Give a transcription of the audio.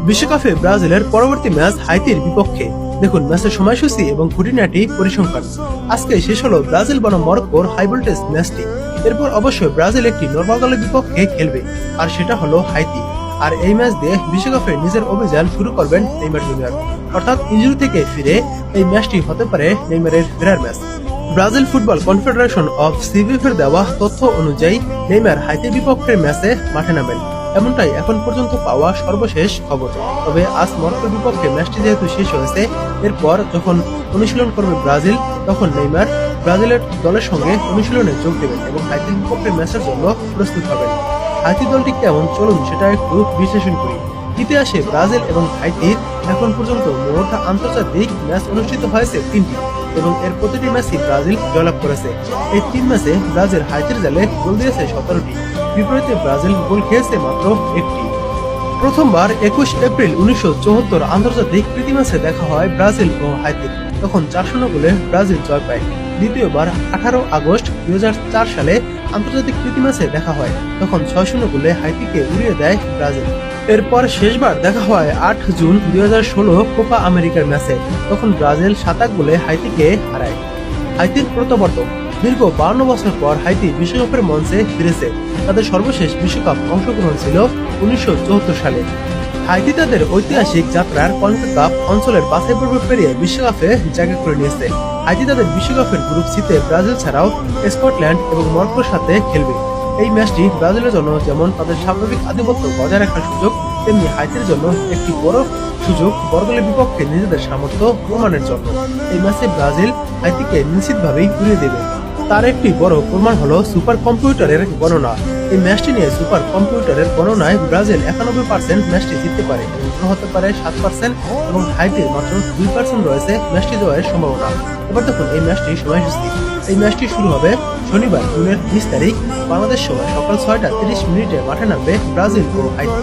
বিশ্বকাপে ব্রাজিলের পরবর্তী ম্যাচ হাইতির বিপক্ষে। দেখুন ম্যাচের সময়সূচি এবং খুঁটিনাটি পরিসংখ্যান। আজকে শেষ হলো ব্রাজিল বনাম মরক্কোর হাই ভোল্টেজ ম্যাচটি। এরপর অবশ্যই ব্রাজিল একটি নরমাল দলের বিপক্ষে খেলবে, আর সেটা হলো হাইতি। আর এই ম্যাচ দিয়ে বিশ্বকাপে নিজের অভিযান শুরু করবেন নেইমার জুনিয়র। অর্থাৎ ইনজুরি থেকে ফিরে এই ম্যাচটি হতে পারে নেইমারের ফেরার match. Brazil football confederation of CBF এর দেওয়া তথ্য অনুযায়ী নেইমার হাইতির বিপক্ষের ম্যাচে মাঠে নামেন, এমনটাই এখন পর্যন্ত পাওয়া সর্বশেষ খবর। তবে আজ মরক্কোর বিপক্ষে ম্যাচটি যেহেতু শেষ হয়েছে, এরপর যখন অনুশীলন করবে ব্রাজিল, তখন নেইমার ব্রাজিলের দলের সঙ্গে অনুশীলনে যোগ দেবেন এবং হাইতির বিপক্ষে ম্যাচের জন্য প্রস্তুত হবেন। হাইতি দলটি কেমন চলুন সেটা একটু বিশ্লেষণ করি। ইতিহাসে ব্রাজিল এবং হাইতির এখন পর্যন্ত মোট আন্তর্জাতিক ম্যাচ অনুষ্ঠিত হয়েছে 3টি এবং এর প্রতিটি ম্যাচই ব্রাজিল জয়লাভ করেছে। এই 3 ম্যাচে ব্রাজিল হাইতির জালে গোল দিয়েছে 17টি, বিপরীতে ব্রাজিল গোল খেয়েছে মাত্র 1টি। প্রথমবার 21 এপ্রিল 1974 আন্তর্জাতিক প্রীতি ম্যাচে দেখা হয় ব্রাজিল ও হাইতির, তখন 4-0 গোলে ব্রাজিল জয় পায়। দ্বিতীয়বার 18 আগস্ট 2004 সালে আন্তর্জাতিক প্রীতি ম্যাচে দেখা হয়, তখন 6-0 গোলে হাইতিকে উড়িয়ে দেয় ব্রাজিল। এরপর শেষবার দেখা হয় 8 জুন 2016 কোপা আমেরিকার ম্যাচে, তখন ব্রাজিল 7 গোলে হাইতিকে হারায়। হাইতির প্রত্যাবর্তন। দীর্ঘ 52 বছর পর হাইতি বিশ্বকাপের মঞ্চে ফিরেছে। তাদের সর্বশেষ বিশ্বকাপ অংশগ্রহণ ছিল 1974 সালে। হাইতি তাদের ঐতিহাসিক যাত্রার কনকাকাফ অঞ্চলের বাছাই পর্ব পেরিয়ে বিশ্বকাপে জায়গা করে নিয়েছে। হাইতি তাদের বিশ্বকাপের গ্রুপ সিতে ব্রাজিল ছাড়াও স্কটল্যান্ড এবং মরক্কোর সাথে খেলবে। এই ম্যাচটি ব্রাজিলের জন্য যেমন তাদের স্বাভাবিক আধিপত্য বজায় রাখার সুযোগ, তেমনি হাইতির জন্য একটি বড় সুযোগ বর্গলের বিপক্ষে নিজেদের সামর্থ্য প্রমাণের জন্য। এই ম্যাচে ব্রাজিল হাইতিকে নিশ্চিতভাবেই উড়িয়ে দেবে। তার একটি বড় প্রমাণ হলো সুপার কম্পিউটারের গণনা। এই ম্যাচটি নিয়ে সুপার কম্পিউটারের গণনায় ব্রাজিল 91% ম্যাচটি জিততে পারে এবং ড্র হতে পারে 7% এবং হাইতির মাত্র 2% রয়েছে ম্যাচটি জয়ের সম্ভাবনা। এবার দেখুন এই ম্যাচটির সময়সূচি। এই ম্যাচটি শুরু হবে শনিবার জুনের 20 তারিখ বাংলাদেশ সময় সকাল 6টা 30 মিনিটে মাঠে নামবে ব্রাজিল ও হাইতি।